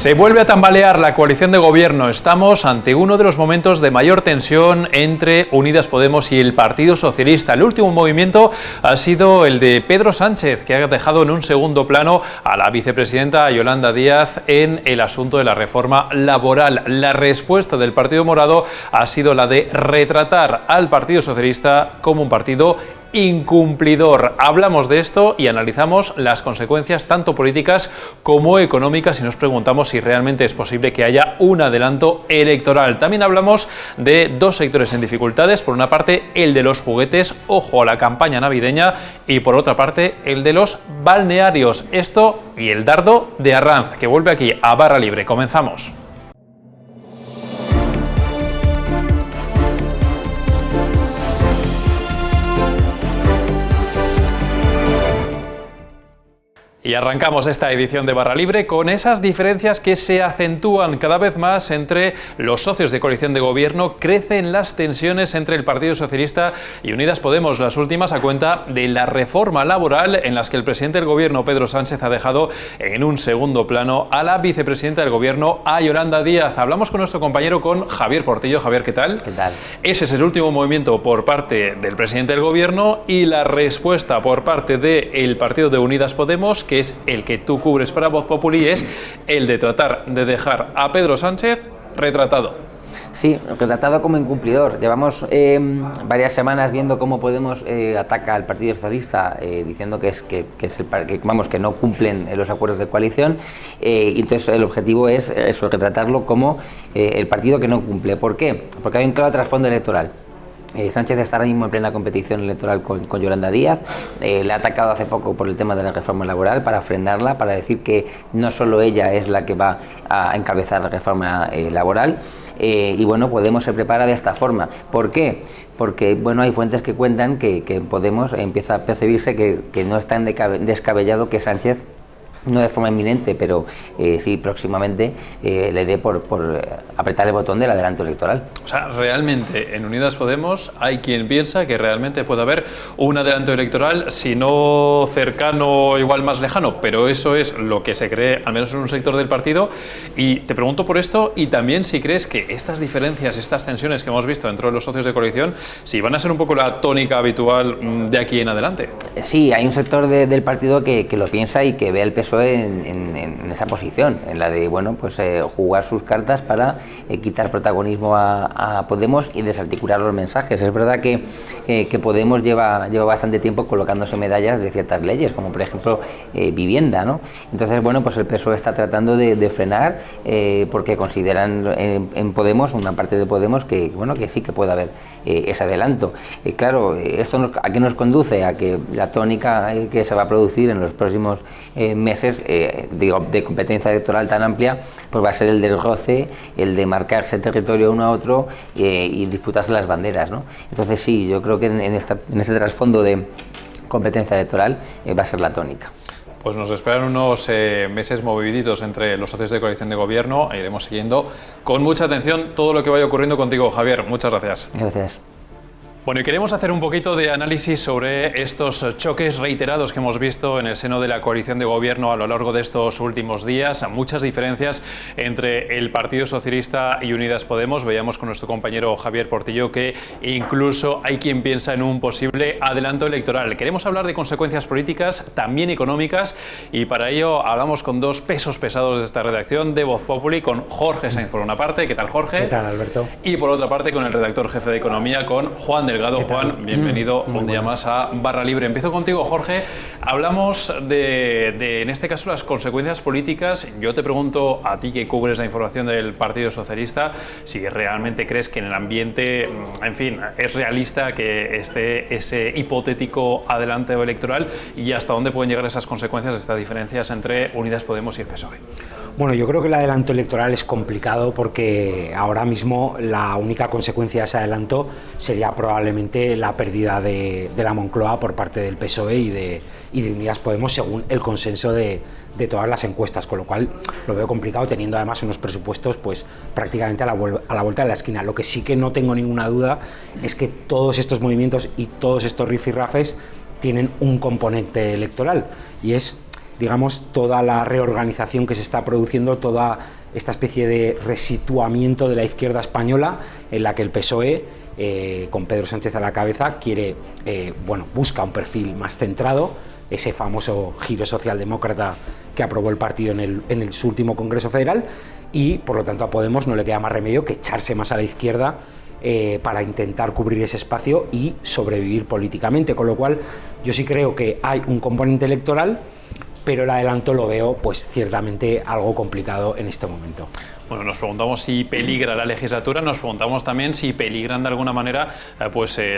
Se vuelve a tambalear la coalición de gobierno. Estamos ante uno de los momentos de mayor tensión entre Unidas Podemos y el Partido Socialista. El último movimiento ha sido el de Pedro Sánchez, que ha dejado en un segundo plano a la vicepresidenta Yolanda Díaz en el asunto de la reforma laboral. La respuesta del Partido Morado ha sido la de retratar al Partido Socialista como un partido incumplidor. Hablamos de esto y analizamos las consecuencias tanto políticas como económicas y nos preguntamos si realmente es posible que haya un adelanto electoral. También hablamos de dos sectores en dificultades. Por una parte, el de los juguetes, ojo a la campaña navideña, y por otra parte, el de los balnearios. Esto y el dardo de Arranz, que vuelve aquí a Barra Libre. Comenzamos. Y arrancamos esta edición de Barra Libre con esas diferencias que se acentúan cada vez más entre los socios de coalición de gobierno. Crecen las tensiones entre el Partido Socialista y Unidas Podemos, las últimas a cuenta de la reforma laboral, en las que el presidente del gobierno, Pedro Sánchez, ha dejado en un segundo plano a la vicepresidenta del gobierno, a Yolanda Díaz. Hablamos con nuestro compañero, con Javier Portillo. Javier, ¿qué tal? ¿Qué tal? Ese es el último movimiento por parte del presidente del gobierno y la respuesta por parte del partido de Unidas Podemos, que es el que tú cubres para Voz Populi, es el de tratar de dejar a Pedro Sánchez retratado. Sí, retratado como incumplidor. Llevamos varias semanas viendo cómo Podemos ataca al Partido Socialista, diciendo que no cumplen los acuerdos de coalición, y entonces el objetivo es eso, retratarlo como el partido que no cumple. ¿Por qué? Porque hay un claro trasfondo electoral. Sánchez está ahora mismo en plena competición electoral con Yolanda Díaz. Le ha atacado hace poco por el tema de la reforma laboral, para frenarla, para decir que no solo ella es la que va a encabezar la reforma laboral. Y bueno, Podemos se prepara de esta forma. ¿Por qué? Porque bueno, hay fuentes que cuentan que Podemos empieza a percibirse que no es tan descabellado que Sánchez, no de forma inminente, pero sí próximamente, le dé por apretar el botón del adelanto electoral. O sea, realmente en Unidas Podemos hay quien piensa que realmente puede haber un adelanto electoral, si no cercano, igual más lejano, pero eso es lo que se cree, al menos en un sector del partido. Y te pregunto por esto, y también si crees que estas diferencias, estas tensiones que hemos visto dentro de los socios de coalición, si van a ser un poco la tónica habitual de aquí en adelante. Sí, hay un sector del partido que lo piensa y que ve el PSOE en esa posición, en la de bueno, pues jugar sus cartas para quitar protagonismo a Podemos y desarticular los mensajes. Es verdad que Podemos lleva bastante tiempo colocándose medallas de ciertas leyes, como por ejemplo vivienda, ¿no? Entonces bueno, pues el PSOE está tratando de frenar, porque consideran en Podemos, una parte de Podemos, que bueno, que sí que puede haber ese adelanto. Claro, esto ¿a qué nos conduce? A que la tónica que se va a producir en los próximos meses de competencia electoral tan amplia, pues va a ser el del roce, el de marcarse el territorio uno a otro y disputarse las banderas, ¿no? Entonces sí, yo creo que en este trasfondo de competencia electoral va a ser la tónica. Pues nos esperan unos meses moviditos entre los socios de coalición de gobierno e iremos siguiendo con mucha atención todo lo que vaya ocurriendo contigo, Javier. Muchas gracias. Gracias. Bueno, y queremos hacer un poquito de análisis sobre estos choques reiterados que hemos visto en el seno de la coalición de gobierno a lo largo de estos últimos días. Muchas diferencias entre el Partido Socialista y Unidas Podemos. Veíamos con nuestro compañero Javier Portillo que incluso hay quien piensa en un posible adelanto electoral. Queremos hablar de consecuencias políticas, también económicas, y para ello hablamos con dos pesos pesados de esta redacción de Voz Populi, con Jorge Sainz por una parte. ¿Qué tal, Jorge? ¿Qué tal, Alberto? Y por otra parte con el redactor jefe de Economía, con Juan Delgado. Juan, bienvenido un día más a Barra Libre. Empiezo contigo, Jorge. Hablamos de, en este caso, las consecuencias políticas. Yo te pregunto a ti, que cubres la información del Partido Socialista, si realmente crees que en el ambiente, en fin, es realista que esté ese hipotético adelanto electoral, y hasta dónde pueden llegar esas consecuencias, estas diferencias entre Unidas Podemos y el PSOE. Bueno, yo creo que el adelanto electoral es complicado, porque ahora mismo la única consecuencia de ese adelanto sería probablemente la pérdida de la Moncloa por parte del PSOE y de Unidas Podemos, según el consenso de todas las encuestas, con lo cual lo veo complicado, teniendo además unos presupuestos pues prácticamente a la vuelta de la esquina. Lo que sí que no tengo ninguna duda es que todos estos movimientos y todos estos rifirrafes tienen un componente electoral, y es digamos, toda la reorganización que se está produciendo, toda esta especie de resituamiento de la izquierda española, en la que el PSOE, con Pedro Sánchez a la cabeza, busca un perfil más centrado, ese famoso giro socialdemócrata que aprobó el partido en su último Congreso Federal, y por lo tanto a Podemos no le queda más remedio que echarse más a la izquierda para intentar cubrir ese espacio y sobrevivir políticamente, con lo cual yo sí creo que hay un componente electoral, pero el adelanto lo veo pues ciertamente algo complicado en este momento. Bueno, nos preguntamos si peligra la legislatura, nos preguntamos también si peligran de alguna manera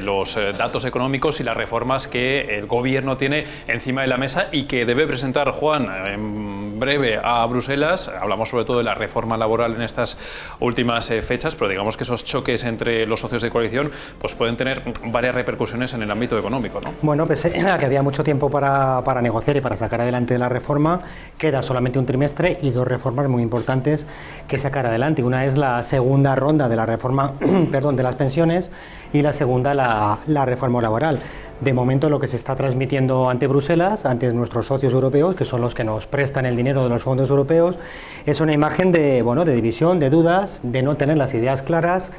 los datos económicos y las reformas que el gobierno tiene encima de la mesa y que debe presentar Juan en breve a Bruselas. Hablamos sobre todo de la reforma laboral en estas últimas fechas, pero digamos que esos choques entre los socios de coalición pues pueden tener varias repercusiones en el ámbito económico, ¿no? Bueno, pese a que había mucho tiempo para negociar y para sacar adelante la reforma, queda solamente un trimestre y dos reformas muy importantes que sacar adelante. Una es la segunda ronda de la reforma de las pensiones, y la segunda la reforma laboral. De momento lo que se está transmitiendo ante Bruselas, ante nuestros socios europeos, que son los que nos prestan el dinero de los fondos europeos, es una imagen de división, de dudas, de no tener las ideas claras,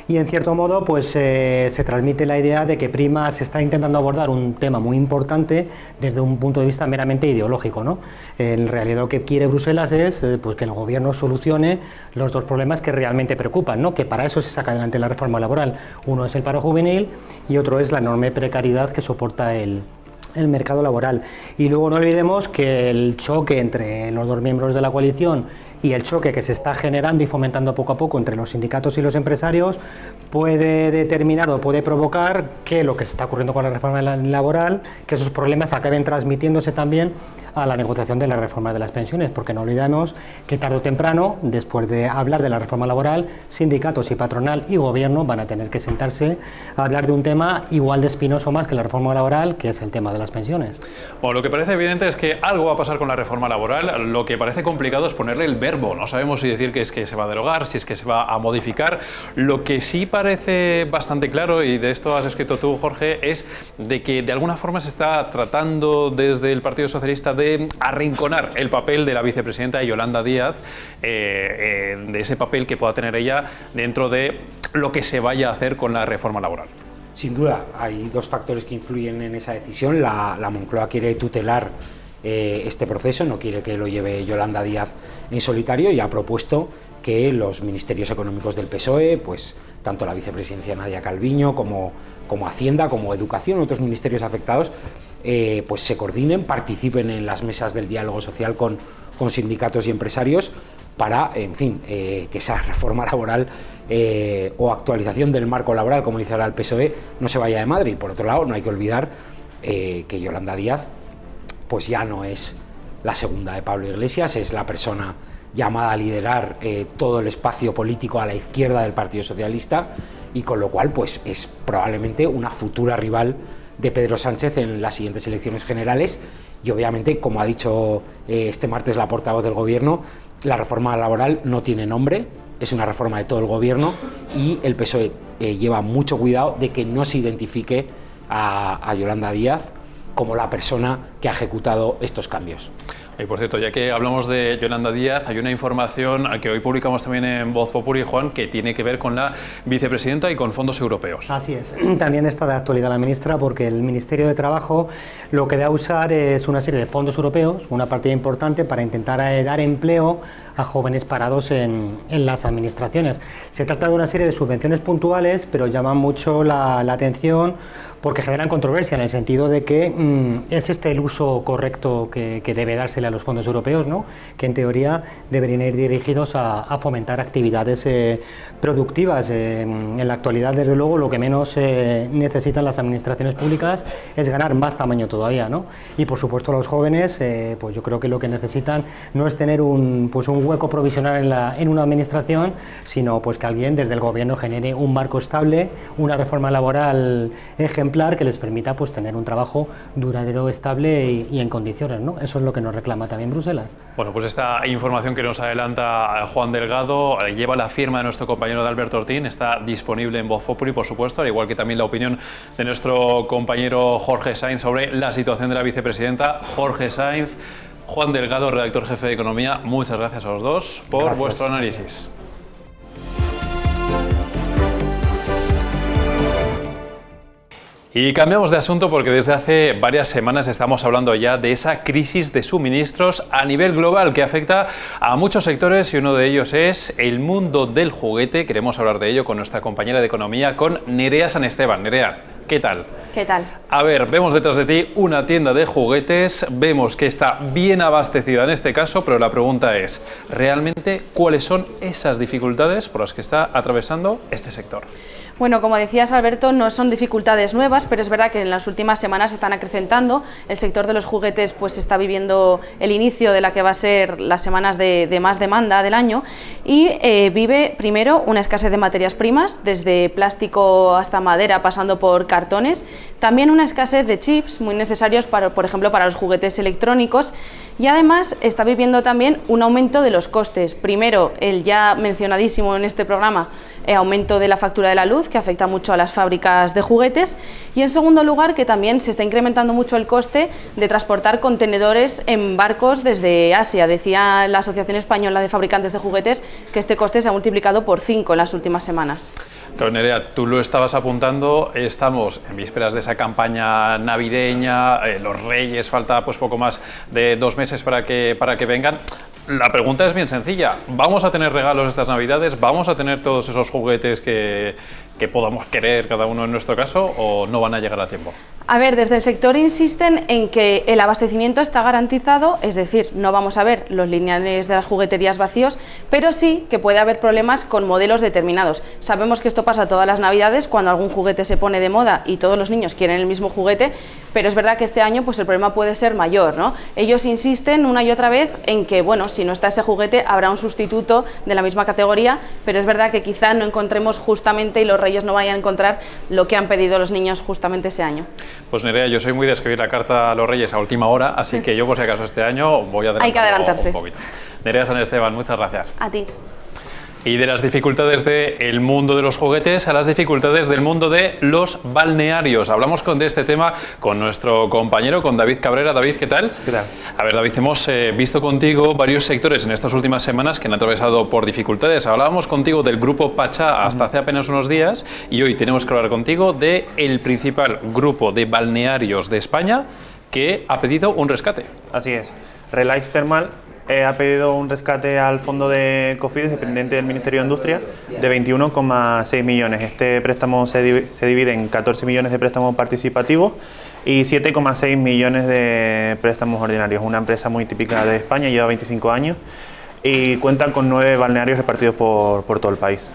y en cierto modo pues se transmite la idea de que se está intentando abordar un tema muy importante desde un punto de vista meramente ideológico, ¿no? En realidad lo que quiere Bruselas es pues que el gobierno solucione los dos problemas que realmente preocupan, ¿no? Que para eso se saca adelante la reforma laboral. Uno es el paro juvenil y otro es la enorme precariedad que soporta el mercado laboral. Y luego no olvidemos que el choque entre los dos miembros de la coalición y el choque que se está generando y fomentando poco a poco entre los sindicatos y los empresarios puede determinar o puede provocar que lo que se está ocurriendo con la reforma laboral, que esos problemas acaben transmitiéndose también a la negociación de la reforma de las pensiones, porque no olvidemos que tarde o temprano, después de hablar de la reforma laboral, sindicatos y patronal y gobierno van a tener que sentarse a hablar de un tema igual de espinoso más que la reforma laboral, que es el tema de las pensiones. Bueno, lo que parece evidente es que algo va a pasar con la reforma laboral. Lo que parece complicado es ponerle el verbo. No sabemos si decir que es que se va a derogar, si es que se va a modificar. Lo que sí parece bastante claro, y de esto has escrito tú, Jorge, es de que de alguna forma se está tratando desde el Partido Socialista de arrinconar el papel de la vicepresidenta Yolanda Díaz, de ese papel que pueda tener ella dentro de lo que se vaya a hacer con la reforma laboral. Sin duda, hay dos factores que influyen en esa decisión. La Moncloa quiere tutelar este proceso, no quiere que lo lleve Yolanda Díaz en solitario, y ha propuesto que los ministerios económicos del PSOE, pues tanto la vicepresidencia Nadia Calviño como Hacienda, como Educación, otros ministerios afectados, pues se coordinen, participen en las mesas del diálogo social con sindicatos y empresarios para, en fin, que esa reforma laboral o actualización del marco laboral, como dice ahora el PSOE, no se vaya de madre. Y por otro lado, no hay que olvidar que Yolanda Díaz pues ya no es la segunda de Pablo Iglesias, es la persona llamada a liderar todo el espacio político a la izquierda del Partido Socialista, y con lo cual pues es probablemente una futura rival de Pedro Sánchez en las siguientes elecciones generales. Y obviamente, como ha dicho este martes la portavoz del Gobierno, la reforma laboral no tiene nombre, es una reforma de todo el Gobierno, y el PSOE lleva mucho cuidado de que no se identifique a Yolanda Díaz como la persona que ha ejecutado estos cambios. Y por cierto, ya que hablamos de Yolanda Díaz, hay una información que hoy publicamos también en Voz Populi, Juan, que tiene que ver con la vicepresidenta y con fondos europeos. Así es. También está de actualidad la ministra, porque el Ministerio de Trabajo lo que va a usar es una serie de fondos europeos, una partida importante para intentar dar empleo a jóvenes parados en las administraciones. Se trata de una serie de subvenciones puntuales, pero llaman mucho la atención porque generan controversia, en el sentido de que es este el uso correcto que debe dársele a los fondos europeos, ¿no? Que en teoría deberían ir dirigidos a fomentar actividades productivas. En la actualidad, desde luego, lo que menos necesitan las administraciones públicas es ganar más tamaño todavía, ¿no? Y por supuesto los jóvenes, pues yo creo que lo que necesitan no es tener un hueco provisional en una administración, sino pues que alguien desde el gobierno genere un marco estable, una reforma laboral ejemplar que les permita pues tener un trabajo duradero, estable y en condiciones, ¿no? Eso es lo que nos reclama también Bruselas. Bueno, pues esta información que nos adelanta Juan Delgado lleva la firma de nuestro compañero de Alberto Ortín, está disponible en Voz Populi, por supuesto, al igual que también la opinión de nuestro compañero Jorge Sainz sobre la situación de la vicepresidenta. Jorge Sainz, Juan Delgado, redactor jefe de Economía, muchas gracias a los dos por vuestro análisis. Y cambiamos de asunto porque desde hace varias semanas estamos hablando ya de esa crisis de suministros a nivel global que afecta a muchos sectores y uno de ellos es el mundo del juguete. Queremos hablar de ello con nuestra compañera de Economía, con Nerea San Esteban. Nerea, ¿qué tal? ¿Qué tal? A ver, vemos detrás de ti una tienda de juguetes, vemos que está bien abastecida en este caso, pero la pregunta es, ¿realmente cuáles son esas dificultades por las que está atravesando este sector? Bueno, como decías, Alberto, no son dificultades nuevas, pero es verdad que en las últimas semanas se están acrecentando. El sector de los juguetes pues está viviendo el inicio de la que va a ser las semanas de más demanda del año y vive primero una escasez de materias primas, desde plástico hasta madera, pasando por cartones. También una escasez de chips muy necesarios, por ejemplo, para los juguetes electrónicos. Y además está viviendo también un aumento de los costes. Primero, el ya mencionadísimo en este programa, aumento de la factura de la luz, que afecta mucho a las fábricas de juguetes, y en segundo lugar que también se está incrementando mucho el coste de transportar contenedores en barcos desde Asia. Decía la Asociación Española de Fabricantes de Juguetes que este coste se ha multiplicado por 5 en las últimas semanas. Claro, Nerea, tú lo estabas apuntando, estamos en vísperas de esa campaña navideña, los Reyes, falta pues poco más de 2 meses para que vengan. La pregunta es bien sencilla, ¿vamos a tener regalos estas Navidades? ¿Vamos a tener todos esos juguetes que podamos querer cada uno en nuestro caso o no van a llegar a tiempo? A ver, desde el sector insisten en que el abastecimiento está garantizado, es decir, no vamos a ver los lineales de las jugueterías vacíos, pero sí que puede haber problemas con modelos determinados. Sabemos que esto pasa todas las Navidades cuando algún juguete se pone de moda y todos los niños quieren el mismo juguete, pero es verdad que este año pues el problema puede ser mayor, ¿no? Ellos insisten una y otra vez en que, bueno, si no está ese juguete habrá un sustituto de la misma categoría, pero es verdad que quizá no encontremos justamente y los Reyes no vayan a encontrar lo que han pedido los niños justamente ese año. Pues Nerea, yo soy muy de escribir la carta a los Reyes a última hora, así que yo por si acaso este año voy a Hay que adelantarse. un poquito. Nerea San Esteban, muchas gracias. A ti. Y de las dificultades del mundo de los juguetes a las dificultades del mundo de los balnearios. Hablamos de este tema con nuestro compañero, con David Cabrera. David, ¿qué tal? ¿Qué tal? A ver, David, hemos visto contigo varios sectores en estas últimas semanas que han atravesado por dificultades. Hablábamos contigo del Grupo Pachá hasta hace apenas unos días y hoy tenemos que hablar contigo del principal grupo de balnearios de España que ha pedido un rescate. Así es. Relax Thermal ha pedido un rescate al fondo de Cofidis, dependiente del Ministerio de Industria, de 21,6 millones. Este préstamo se divide en 14 millones de préstamos participativos y 7,6 millones de préstamos ordinarios. Una empresa muy típica de España, lleva 25 años y cuenta con 9 balnearios repartidos por todo el país.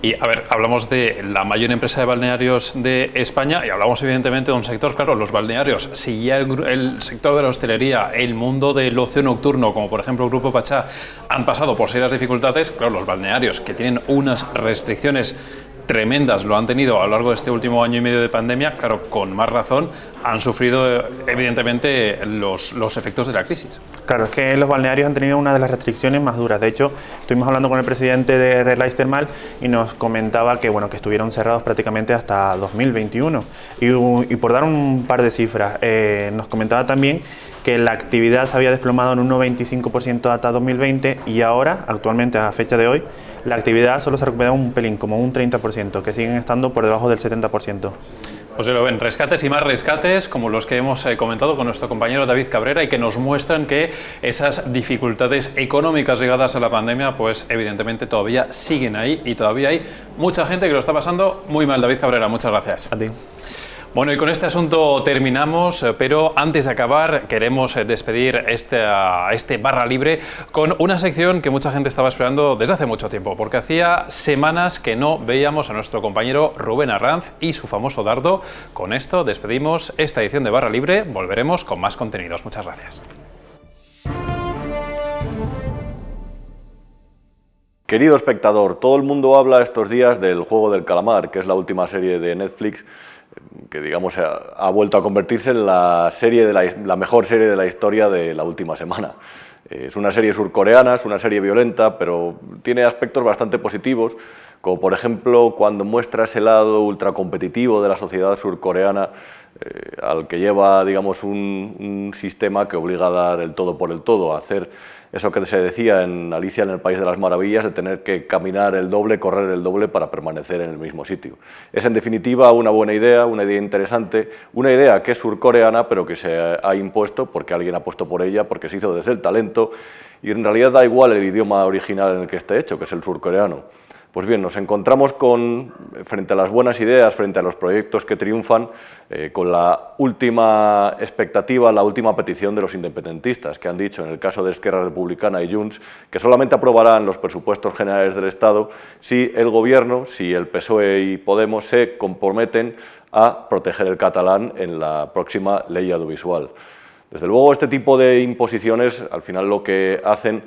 Y a ver, hablamos de la mayor empresa de balnearios de España y hablamos evidentemente de un sector, claro, los balnearios. Si ya el sector de la hostelería, el mundo del ocio nocturno, como por ejemplo el Grupo Pachá, han pasado por serias dificultades, claro, los balnearios que tienen unas restricciones tremendas, lo han tenido a lo largo de este último año y medio de pandemia, claro, con más razón, han sufrido evidentemente los efectos de la crisis. Claro, es que los balnearios han tenido una de las restricciones más duras. De hecho, estuvimos hablando con el presidente de Relax Thermal y nos comentaba que, bueno, que estuvieron cerrados prácticamente hasta 2021. Y por dar un par de cifras, nos comentaba también que la actividad se había desplomado en un 95% hasta 2020 y ahora, actualmente a fecha de hoy, la actividad solo se ha recuperado un pelín, como un 30%, que siguen estando por debajo del 70%. Pues lo ven, rescates y más rescates, como los que hemos comentado con nuestro compañero David Cabrera y que nos muestran que esas dificultades económicas ligadas a la pandemia, pues evidentemente todavía siguen ahí y todavía hay mucha gente que lo está pasando muy mal. David Cabrera, muchas gracias. A ti. Bueno, y con este asunto terminamos, pero antes de acabar queremos despedir este Barra Libre con una sección que mucha gente estaba esperando desde hace mucho tiempo, porque hacía semanas que no veíamos a nuestro compañero Rubén Arranz y su famoso dardo. Con esto despedimos esta edición de Barra Libre, volveremos con más contenidos. Muchas gracias. Querido espectador, todo el mundo habla estos días del Juego del Calamar, que es la última serie de Netflix que digamos ha vuelto a convertirse en la mejor serie de la historia de la última semana. Es una serie surcoreana, es una serie violenta, pero tiene aspectos bastante positivos, como por ejemplo cuando muestra ese lado ultracompetitivo de la sociedad surcoreana, al que lleva, digamos, un sistema que obliga a dar el todo por el todo, a hacer eso que se decía en Alicia en el País de las Maravillas, de tener que caminar el doble, correr el doble para permanecer en el mismo sitio. Es en definitiva una buena idea, una idea interesante, una idea que es surcoreana pero que se ha impuesto porque alguien ha puesto por ella, porque se hizo desde el talento y en realidad da igual el idioma original en el que esté hecho, que es el surcoreano. Pues bien, nos encontramos frente a las buenas ideas, frente a los proyectos que triunfan, con la última expectativa, la última petición de los independentistas, que han dicho, en el caso de Esquerra Republicana y Junts, que solamente aprobarán los presupuestos generales del Estado si el Gobierno, si el PSOE y Podemos se comprometen a proteger el catalán en la próxima ley audiovisual. Desde luego, este tipo de imposiciones, al final lo que hacen,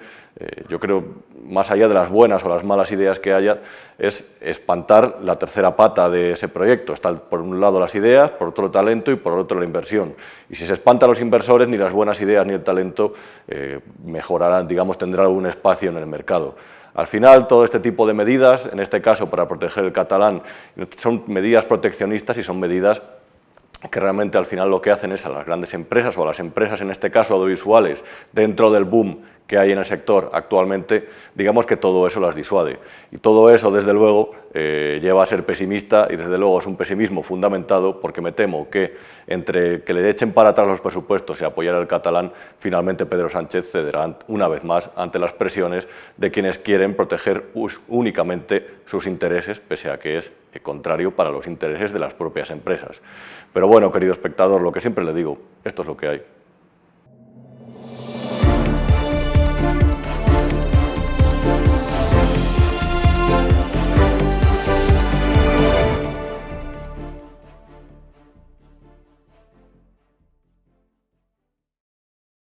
yo creo, más allá de las buenas o las malas ideas que haya, es espantar la tercera pata de ese proyecto. Están por un lado las ideas, por otro el talento y por otro la inversión. Y si se espantan a los inversores, ni las buenas ideas ni el talento mejorarán, digamos, tendrán un espacio en el mercado. Al final, todo este tipo de medidas, en este caso para proteger el catalán, son medidas proteccionistas y son medidas que realmente al final lo que hacen es a las grandes empresas o a las empresas, en este caso audiovisuales, dentro del boom que hay en el sector actualmente, digamos que todo eso las disuade. Y todo eso, desde luego, lleva a ser pesimista y desde luego es un pesimismo fundamentado porque me temo que entre que le echen para atrás los presupuestos y apoyar al catalán, finalmente Pedro Sánchez cederá una vez más ante las presiones de quienes quieren proteger únicamente sus intereses, pese a que es contrario para los intereses de las propias empresas. Pero bueno, querido espectador, lo que siempre le digo, esto es lo que hay.